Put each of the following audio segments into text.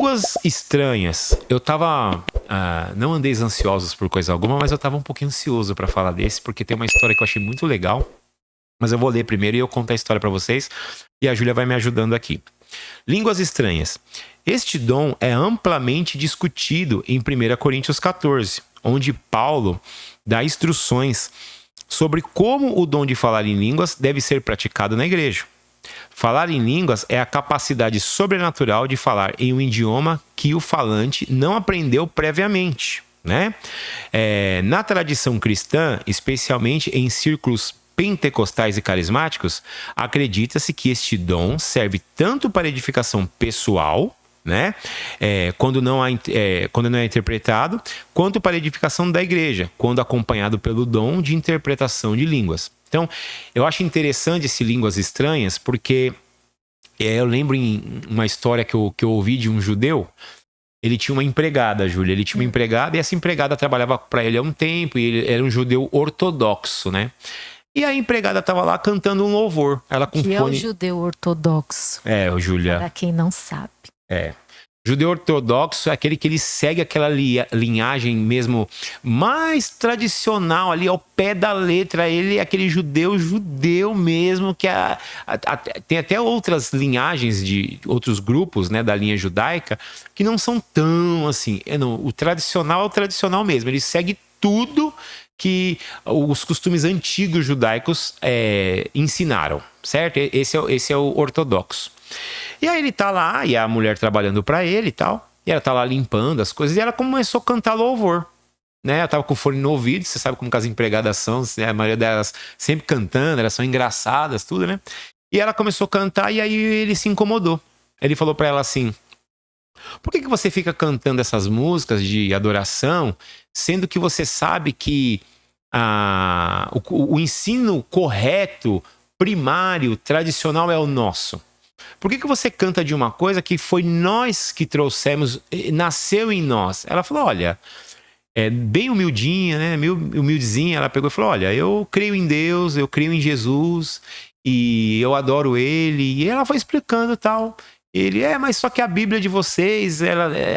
Línguas estranhas. Eu tava... não andei ansiosos por coisa alguma, mas eu tava um pouquinho ansioso pra falar desse, porque tem uma história que eu achei muito legal. Mas eu vou ler primeiro e eu conto a história pra vocês. E a Júlia vai me ajudando aqui. Línguas estranhas. Este dom é amplamente discutido em 1 Coríntios 14, onde Paulo dá instruções sobre como o dom de falar em línguas deve ser praticado na igreja. Falar em línguas é a capacidade sobrenatural de falar em um idioma que o falante não aprendeu previamente, né? Na tradição cristã, especialmente em círculos pentecostais e carismáticos, acredita-se que este dom serve tanto para edificação pessoal, né? Quando não é interpretado, quanto para edificação da igreja, quando acompanhado pelo dom de interpretação de línguas. Então, eu acho interessante esse Línguas Estranhas, porque eu lembro em uma história que eu ouvi de um judeu. Ele tinha uma empregada, Júlia. Ele tinha uma empregada e essa empregada trabalhava para ele há um tempo e ele era um judeu ortodoxo, né? E a empregada estava lá cantando um louvor. Ela com que fone... é o judeu ortodoxo. Júlia. Para quem não sabe. Judeu ortodoxo é aquele que ele segue aquela linhagem mesmo mais tradicional ali ao pé da letra. Ele é aquele judeu mesmo, que tem até outras linhagens de outros grupos, né, da linha judaica que não são tão assim. O tradicional é o tradicional mesmo. Ele segue tudo que os costumes antigos judaicos ensinaram, certo? Esse é o ortodoxo. E aí ele tá lá, e a mulher trabalhando pra ele e tal, e ela tá lá limpando as coisas, e ela começou a cantar louvor, né? Ela tava com o fone no ouvido, você sabe como que as empregadas são, né? A maioria delas sempre cantando, elas são engraçadas, tudo, né? E ela começou a cantar, e aí ele se incomodou. Ele falou pra ela assim: por que você fica cantando essas músicas de adoração, sendo que você sabe que o ensino correto, primário, tradicional é o nosso? Por que você canta de uma coisa que foi nós que trouxemos, nasceu em nós? Ela falou, olha, bem humildinha, né? Humildezinha, ela pegou e falou, olha, eu creio em Deus, eu creio em Jesus, e eu adoro Ele. E ela foi explicando e tal. Ele, mas só que a Bíblia de vocês,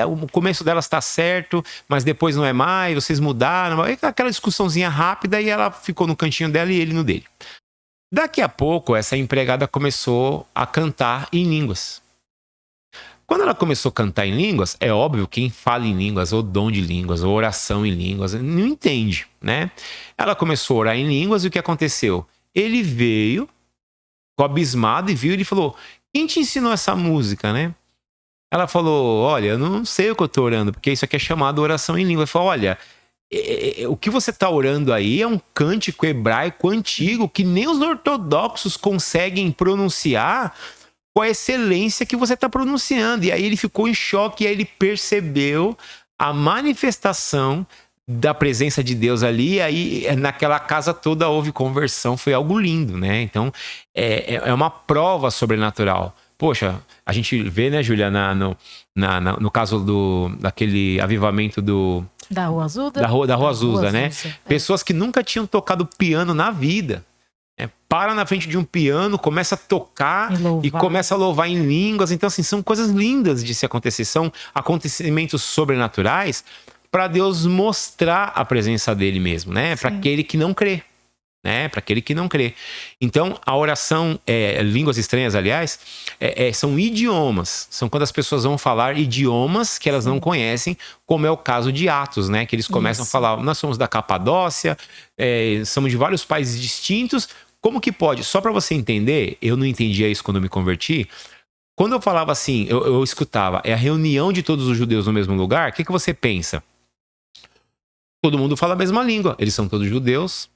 o começo dela está certo, mas depois não é mais, vocês mudaram. Aquela discussãozinha rápida, e ela ficou no cantinho dela e ele no dele. Daqui a pouco, essa empregada começou a cantar em línguas. Quando ela começou a cantar em línguas, é óbvio, quem fala em línguas, ou dom de línguas, ou oração em línguas, não entende, né? Ela começou a orar em línguas, e o que aconteceu? Ele veio, ficou abismado, e viu, e ele falou, quem te ensinou essa música, né? Ela falou, olha, eu não sei o que eu estou orando, porque isso aqui é chamado oração em língua. Ele falou, olha, o que você está orando aí é um cântico hebraico antigo que nem os ortodoxos conseguem pronunciar com a excelência que você está pronunciando. E aí ele ficou em choque, e aí ele percebeu a manifestação da presença de Deus ali, e aí naquela casa toda houve conversão, foi algo lindo, né? Então é uma prova sobrenatural. Poxa, a gente vê, né, Júlia, no caso daquele avivamento da Rua Azusa? Da Rua Azusa, né? Pessoas que nunca tinham tocado piano na vida. Para na frente de um piano, começa a tocar e começa a louvar em línguas. Então, assim, são coisas lindas de se acontecer. São acontecimentos sobrenaturais para Deus mostrar a presença dele mesmo, né? Para aquele que não crê. Para aquele que não crê. Então, a oração, línguas estranhas, aliás, são idiomas. São quando as pessoas vão falar idiomas que elas não conhecem, como é o caso de Atos, né? Que eles começam a falar, nós somos da Capadócia, somos de vários países distintos. Como que pode? Só para você entender, eu não entendia isso quando eu me converti. Quando eu falava assim, eu escutava, é a reunião de todos os judeus no mesmo lugar, o que você pensa? Todo mundo fala a mesma língua, eles são todos judeus.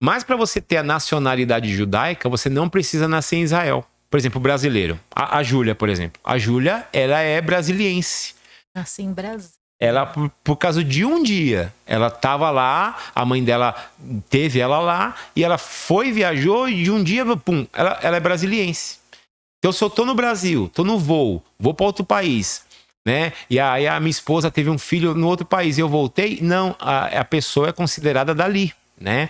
Mas para você ter a nacionalidade judaica, você não precisa nascer em Israel. Por exemplo, o brasileiro. A Júlia, por exemplo. A Júlia, ela é brasiliense. Nasci em Brasília. Ela, por causa de um dia, ela estava lá, a mãe dela teve ela lá, e ela viajou, e de um dia, pum, ela é brasiliense. Então, se eu tô no Brasil, tô no vou para outro país, né? E aí a minha esposa teve um filho no outro país e eu voltei, não, a pessoa é considerada dali, né?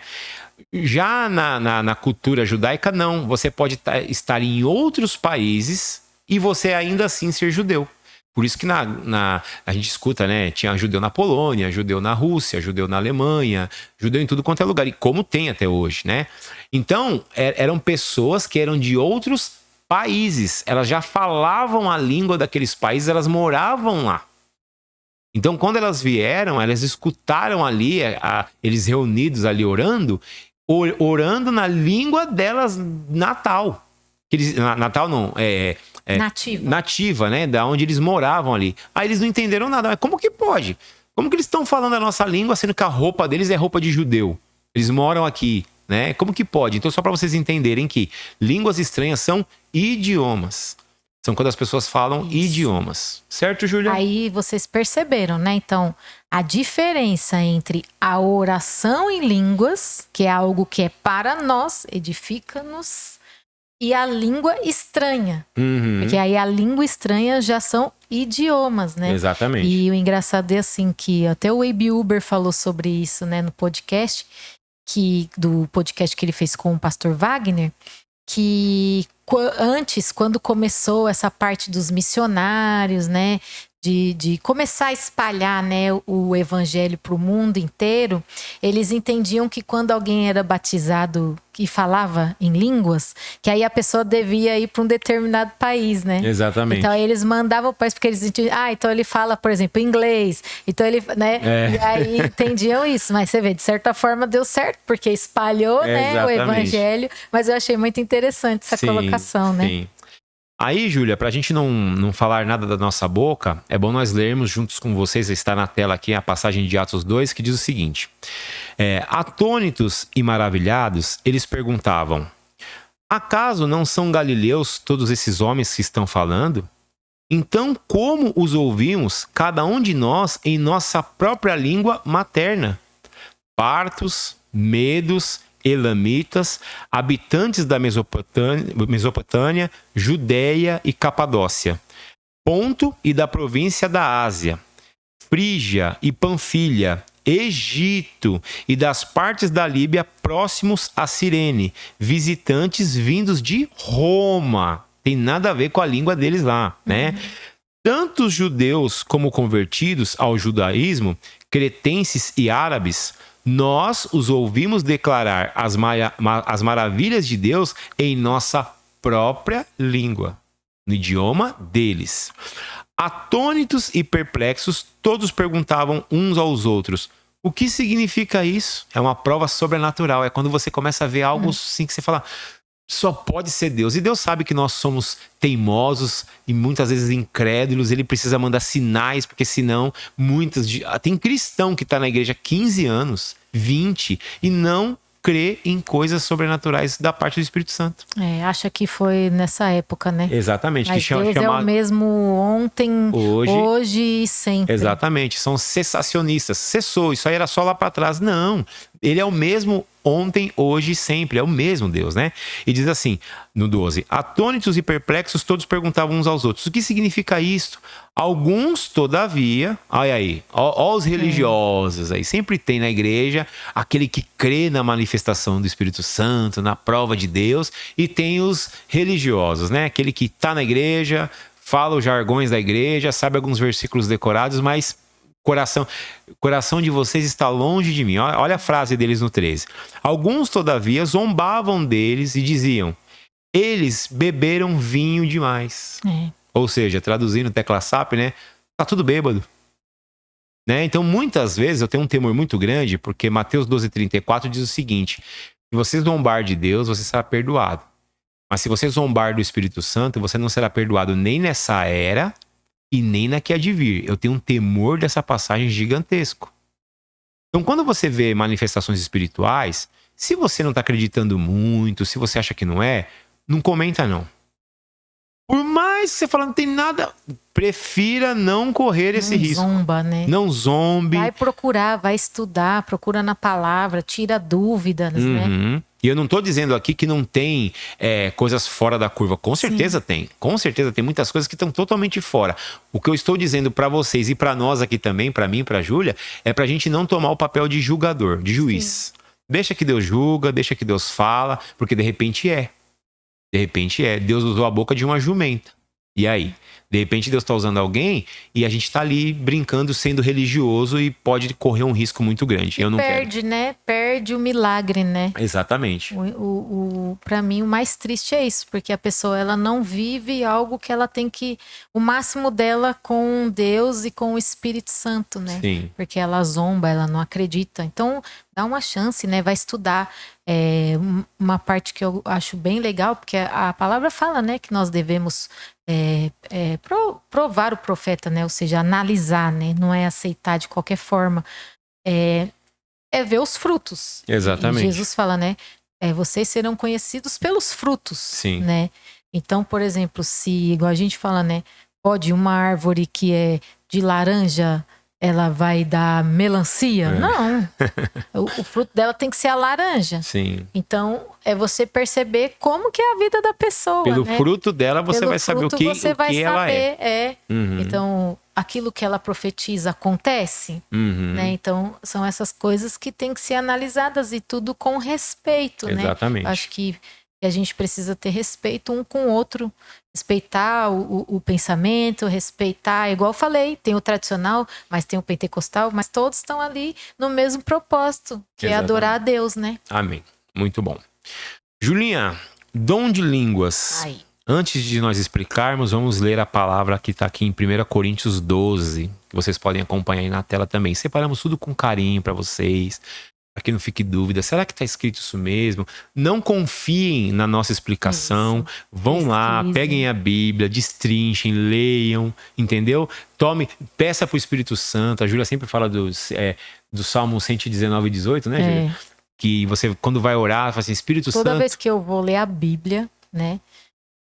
Já na cultura judaica, não. Você pode estar em outros países e você ainda assim ser judeu. Por isso que a gente escuta, né? Tinha judeu na Polônia, judeu na Rússia, judeu na Alemanha, judeu em tudo quanto é lugar, e como tem até hoje, né? Então, eram pessoas que eram de outros países, elas já falavam a língua daqueles países, elas moravam lá. Então, quando elas vieram, elas escutaram ali, eles reunidos ali orando na língua delas natal. Natal não, nativa, né? Da onde eles moravam ali. Aí eles não entenderam nada. Mas como que pode? Como que eles estão falando a nossa língua, sendo que a roupa deles é roupa de judeu? Eles moram aqui, né? Como que pode? Então, só para vocês entenderem que línguas estranhas são idiomas. São quando as pessoas falam idiomas. Certo, Júlia? Aí vocês perceberam, né? Então, a diferença entre a oração em línguas, que é algo que é para nós, edifica-nos, e a língua estranha. Porque aí a língua estranha já são idiomas, né? Exatamente. E o engraçado é assim, que até o Abe Uber falou sobre isso, né, no podcast, do podcast que ele fez com o pastor Wagner, que antes, quando começou essa parte dos missionários, né, de começar a espalhar, né, o evangelho para o mundo inteiro, eles entendiam que quando alguém era batizado e falava em línguas, que aí a pessoa devia ir para um determinado país, né? Exatamente. Então aí eles mandavam o país, porque eles entendiam, então ele fala, por exemplo, inglês, então ele, né? E aí entendiam isso, mas você vê, de certa forma deu certo, porque espalhou, né, o evangelho, mas eu achei muito interessante essa colocação, né? Sim. Aí, Júlia, para a gente não falar nada da nossa boca, é bom nós lermos juntos com vocês, está na tela aqui a passagem de Atos 2, que diz o seguinte: atônitos e maravilhados, eles perguntavam: acaso não são galileus todos esses homens que estão falando? Então, como os ouvimos, cada um de nós, em nossa própria língua materna? Partos, medos, elamitas, habitantes da Mesopotâmia, Judéia e Capadócia, Ponto e da província da Ásia, Frígia e Panfilha, Egito e das partes da Líbia próximos a Cirene, visitantes vindos de Roma. Tem nada a ver com a língua deles lá, né? Tanto os judeus como convertidos ao judaísmo, cretenses e árabes, nós os ouvimos declarar as maravilhas de Deus em nossa própria língua, no idioma deles. Atônitos e perplexos, todos perguntavam uns aos outros: o que significa isso? É uma prova sobrenatural, é quando você começa a ver algo assim que você fala: só pode ser Deus. E Deus sabe que nós somos teimosos e muitas vezes incrédulos. Ele precisa mandar sinais, porque senão tem cristão que está na igreja há 15 anos, 20, e não crê em coisas sobrenaturais da parte do Espírito Santo. Acha que foi nessa época, né? Exatamente. Mas Deus é o mesmo ontem, hoje e sempre. Exatamente. São cessacionistas. Cessou, isso aí era só lá para trás. Não, ele é o mesmo ontem, hoje e sempre. É o mesmo Deus, né? E diz assim, no 12: atônitos e perplexos, todos perguntavam uns aos outros: o que significa isto? Alguns, todavia, olha aí, ó os religiosos aí, sempre tem na igreja aquele que crê na manifestação do Espírito Santo, na prova de Deus, e tem os religiosos, né? Aquele que tá na igreja, fala os jargões da igreja, sabe alguns versículos decorados, mas coração de vocês está longe de mim. Olha a frase deles no 13. Alguns, todavia, zombavam deles e diziam: eles beberam vinho demais. Ou seja, traduzindo tecla SAP, né? Tá tudo bêbado. Né? Então, muitas vezes, eu tenho um temor muito grande, porque Mateus 12:34 diz o seguinte: se você zombar de Deus, você será perdoado. Mas se você zombar do Espírito Santo, você não será perdoado nem nessa era e nem na que há de vir. Eu tenho um temor dessa passagem gigantesco. Então, quando você vê manifestações espirituais, se você não está acreditando muito, se você acha que não comenta não. Por mais que você fala, não tem nada, prefira não correr esse risco. Não zomba, né? Não zombe. Vai procurar, vai estudar, procura na palavra, tira dúvidas, né? E eu não estou dizendo aqui que não tem coisas fora da curva. Com certeza tem. Com certeza tem muitas coisas que estão totalmente fora. O que eu estou dizendo para vocês e para nós aqui também, para mim e para a Júlia, é para a gente não tomar o papel de julgador, de juiz. Sim. Deixa que Deus julga, deixa que Deus fala, porque de repente é. De repente é. Deus usou a boca de uma jumenta. E aí? De repente Deus está usando alguém e a gente está ali brincando, sendo religioso e pode correr um risco muito grande. Eu não perde, quero. né? Perde o milagre, né? Exatamente. Para mim, o mais triste é isso, porque a pessoa ela não vive algo que ela tem que. O máximo dela com Deus e com o Espírito Santo, né? Sim. Porque ela zomba, ela não acredita. Então, dá uma chance, né? Vai estudar. Uma parte que eu acho bem legal, porque a palavra fala, né, que nós devemos provar o profeta, né? Ou seja, analisar, né? Não é aceitar de qualquer forma. É ver os frutos. Exatamente. E Jesus fala, né? Vocês serão conhecidos pelos frutos. Sim. Né? Então, por exemplo, se, igual a gente fala, né? Pode uma árvore que é de laranja, ela vai dar melancia? Não. O fruto dela tem que ser a laranja. Sim. Então, é você perceber como que é a vida da pessoa. Pelo né? fruto dela, você Pelo vai saber o fruto que, você vai ela saber, é. Então, aquilo que ela profetiza acontece, né? Então, são essas coisas que têm que ser analisadas e tudo com respeito, Exatamente. né? Acho que a gente precisa ter respeito um com o outro, respeitar o pensamento, respeitar, igual eu falei, tem o tradicional, mas tem o pentecostal, mas todos estão ali no mesmo propósito, que é adorar a Deus, né? Amém. Muito bom. Julinha, dom de línguas. Aí. Antes de nós explicarmos, vamos ler a palavra que está aqui em 1 Coríntios 12, que vocês podem acompanhar aí na tela também. Separamos tudo com carinho para vocês, para que não fique dúvida. Será que está escrito isso mesmo? Não confiem na nossa explicação. Isso. Vão lá, peguem a Bíblia, destrinchem, leiam, entendeu? Peça para o Espírito Santo. A Júlia sempre fala do Salmo 119 e 18, né, Júlia? Que você, quando vai orar, fala assim, Espírito Santo... Toda vez que eu vou ler a Bíblia, né?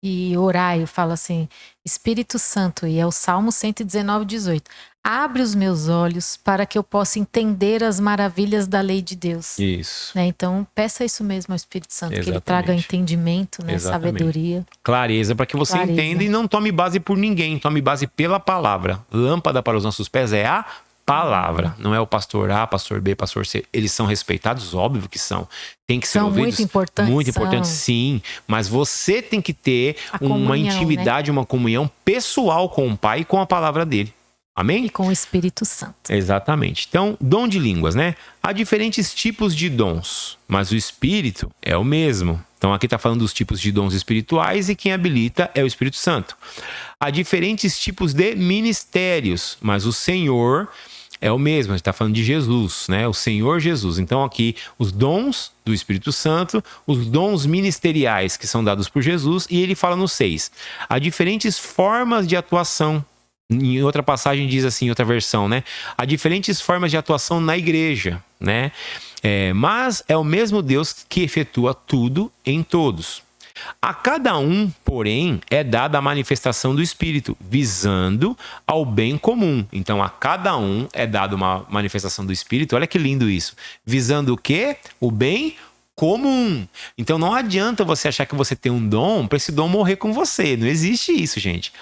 E orar, eu falo assim, Espírito Santo, e é o Salmo 119, 18. Abre os meus olhos para que eu possa entender as maravilhas da lei de Deus. Isso. Né? Então, peça isso mesmo ao Espírito Santo, Exatamente. que ele traga entendimento, né? Sabedoria. Clareza, para que você entenda e não tome base por ninguém, tome base pela palavra. Lâmpada para os nossos pés é a palavra, não é o pastor A, pastor B, pastor C. Eles são respeitados, óbvio que são. Tem que ser ouvidos. Muito importantes. Muito importantes, sim. Mas você tem que ter uma intimidade, né? Uma comunhão pessoal com o Pai e com a palavra dele. Amém? E com o Espírito Santo. Exatamente. Então, dom de línguas, né? Há diferentes tipos de dons, mas o Espírito é o mesmo. Então, aqui está falando dos tipos de dons espirituais e quem habilita é o Espírito Santo. Há diferentes tipos de ministérios, mas o Senhor é o mesmo. A gente está falando de Jesus, né? O Senhor Jesus. Então, aqui, os dons do Espírito Santo, os dons ministeriais que são dados por Jesus, e ele fala no 6. Há diferentes formas de atuação. Em outra passagem diz assim, em outra versão, né? Há diferentes formas de atuação na igreja, né? Mas é o mesmo Deus que efetua tudo em todos. A cada um, porém, é dada a manifestação do Espírito, visando ao bem comum. Então, a cada um é dada uma manifestação do Espírito. Olha que lindo isso. Visando o quê? O bem comum. Então, não adianta você achar que você tem um dom para esse dom morrer com você. Não existe isso, gente.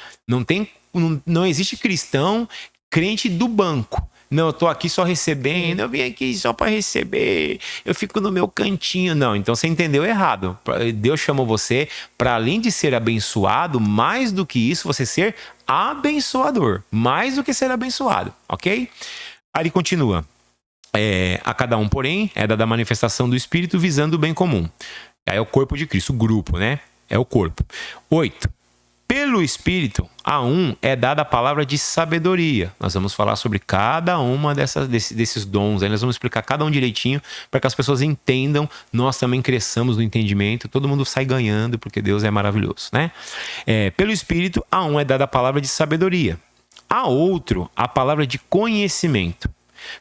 Não existe cristão crente do banco. Não, eu tô aqui só recebendo, eu vim aqui só para receber, eu fico no meu cantinho. Não, então você entendeu errado. Deus chamou você para, além de ser abençoado, mais do que isso, você ser abençoador. Mais do que ser abençoado, ok? Aí ele continua. A cada um, porém, é dada a manifestação do Espírito visando o bem comum. Aí é o corpo de Cristo, o grupo, né? É o corpo. 8. Pelo Espírito, a um é dada a palavra de sabedoria. Nós vamos falar sobre cada uma desses dons. Aí nós vamos explicar cada um direitinho para que as pessoas entendam. Nós também cresçamos no entendimento. Todo mundo sai ganhando porque Deus é maravilhoso, né? Pelo Espírito, a um é dada a palavra de sabedoria. A outro, a palavra de conhecimento.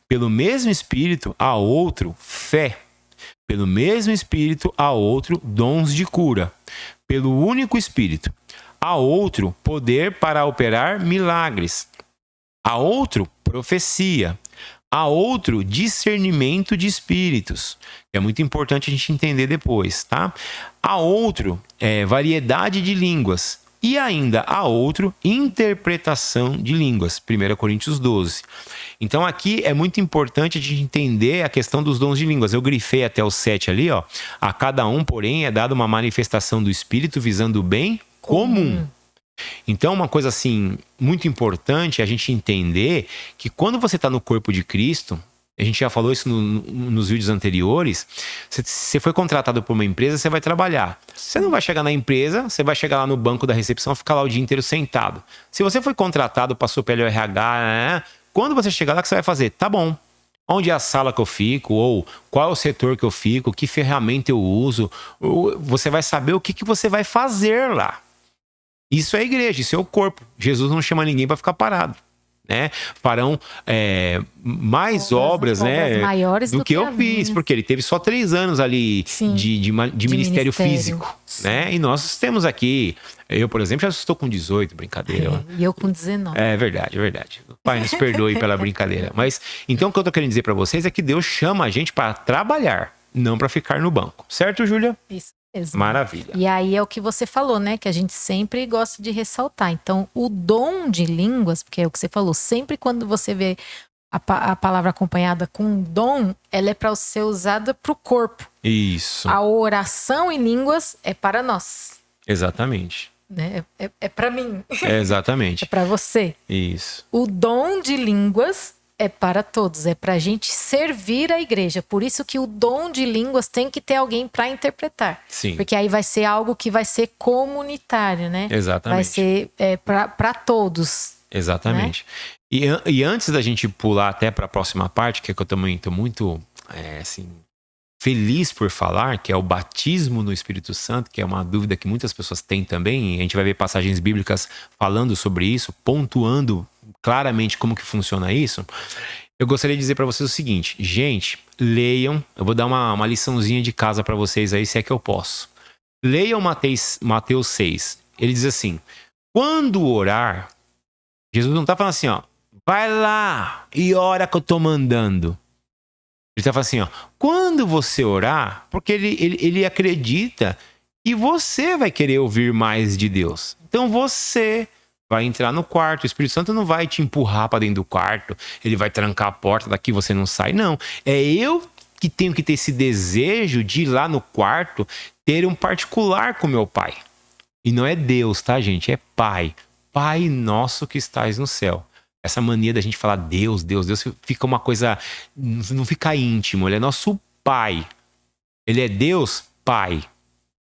Pelo mesmo Espírito, a outro, fé. Pelo mesmo Espírito, a outro, dons de cura. Pelo único Espírito. A outro, poder para operar milagres. A outro, profecia. A outro, discernimento de espíritos. É muito importante a gente entender depois, tá? A outro, variedade de línguas. E ainda a outro, interpretação de línguas. 1 Coríntios 12. Então aqui é muito importante a gente entender a questão dos dons de línguas. Eu grifei até o 7 ali, ó. A cada um, porém, é dada uma manifestação do Espírito visando o bem comum. Então, uma coisa assim, muito importante é a gente entender que quando você está no corpo de Cristo, a gente já falou isso nos vídeos anteriores, você foi contratado por uma empresa, você vai trabalhar. Você não vai chegar na empresa, você vai chegar lá no banco da recepção, ficar lá o dia inteiro sentado. Se você foi contratado, passou pelo RH, quando você chegar lá, o que você vai fazer? Tá bom. Onde é a sala que eu fico? Ou qual é o setor que eu fico? Que ferramenta eu uso? Você vai saber o que você vai fazer lá. Isso é a igreja, isso é o corpo. Jesus não chama ninguém para ficar parado. Né? Farão mais obras, né, maiores do que eu fiz, porque ele teve só 3 anos ali de ministério físico, né? E nós temos aqui, eu, por exemplo, já estou com 18, brincadeira. E eu com 19. É verdade, é verdade. Pai, nos perdoe pela brincadeira. Mas então o que eu tô querendo dizer para vocês é que Deus chama a gente para trabalhar, não para ficar no banco. Certo, Júlia? Isso. Mesmo. Maravilha. E aí é o que você falou, né? Que a gente sempre gosta de ressaltar. Então, o dom de línguas, porque é o que você falou, sempre quando você vê a palavra acompanhada com dom, ela é para ser usada para o corpo. Isso. A oração em línguas é para nós. Exatamente. Né? É para mim. Exatamente. É para você. Isso. O dom de línguas é para todos, é para a gente servir a igreja. Por isso que o dom de línguas tem que ter alguém para interpretar. Sim. Porque aí vai ser algo que vai ser comunitário, né? Exatamente. Vai ser para todos. Exatamente. Né? E antes da gente pular até para a próxima parte, que é que eu também estou muito assim, feliz por falar, que é o batismo no Espírito Santo, que é uma dúvida que muitas pessoas têm também. A gente vai ver passagens bíblicas falando sobre isso, pontuando claramente como que funciona isso. Eu gostaria de dizer para vocês o seguinte, gente, leiam, eu vou dar uma liçãozinha de casa para vocês aí, se é que eu posso. Leiam Mateus 6. Ele diz assim, quando orar, Jesus não tá falando assim, ó, vai lá e ora que eu tô mandando. Ele tá falando assim, ó, quando você orar, porque ele acredita que você vai querer ouvir mais de Deus. Então você vai entrar no quarto, o Espírito Santo não vai te empurrar para dentro do quarto, ele vai trancar a porta, daqui você não sai, não. É eu que tenho que ter esse desejo de ir lá no quarto, ter um particular com meu pai. E não é Deus, tá, gente? É Pai. Pai nosso que estás no céu. Essa mania da gente falar Deus, Deus, Deus, fica uma coisa, não fica íntimo, ele é nosso Pai. Ele é Deus, Pai.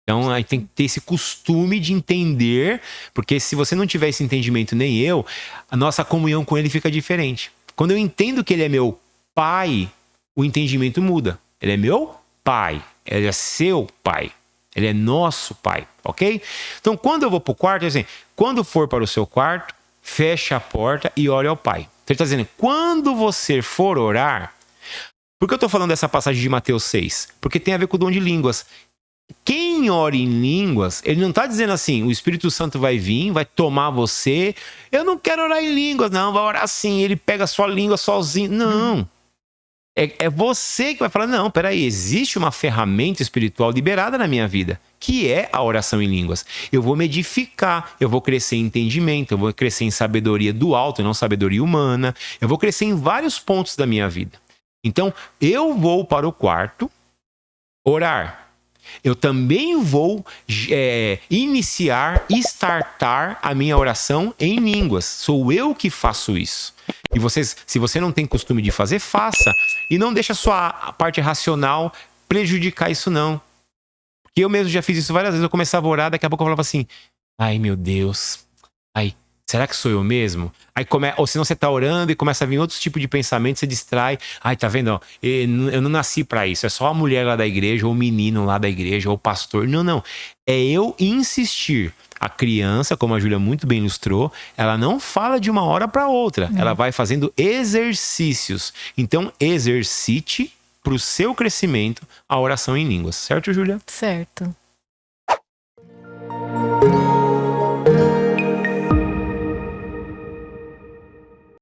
Então, a gente tem que ter esse costume de entender, porque se você não tiver esse entendimento, nem eu, a nossa comunhão com ele fica diferente. Quando eu entendo que ele é meu pai, o entendimento muda. Ele é meu pai, ele é seu pai, ele é nosso pai, ok? Então, quando eu vou para o quarto, é assim, quando for para o seu quarto, fecha a porta e ore ao pai. Então, ele está dizendo, quando você for orar, por que eu estou falando dessa passagem de Mateus 6? Porque tem a ver com o dom de línguas. Quem ora em línguas, ele não está dizendo assim, o Espírito Santo vai vir, vai tomar você. Eu não quero orar em línguas, não, vai orar assim, ele pega a sua língua sozinho. Não. É você que vai falar, não, peraí, existe uma ferramenta espiritual liberada na minha vida, que é a oração em línguas. Eu vou me edificar, eu vou crescer em entendimento, eu vou crescer em sabedoria do alto, não sabedoria humana. Eu vou crescer em vários pontos da minha vida. Então, eu vou para o quarto orar. Eu também vou startar a minha oração em línguas. Sou eu que faço isso. E vocês, se você não tem costume de fazer, faça. E não deixa a sua parte racional prejudicar isso, não. Porque eu mesmo já fiz isso várias vezes. Eu começava a orar, daqui a pouco eu falava assim, ai meu Deus, ai, será que sou eu mesmo? Aí ou senão você tá orando e começa a vir outros tipos de pensamento, você distrai. Ai, tá vendo? Ó, eu não nasci pra isso. É só a mulher lá da igreja, ou o menino lá da igreja, ou o pastor. Não, não. É eu insistir. A criança, como a Júlia muito bem ilustrou, ela não fala de uma hora para outra. Ela vai fazendo exercícios. Então, exercite pro seu crescimento a oração em línguas. Certo, Júlia? Certo.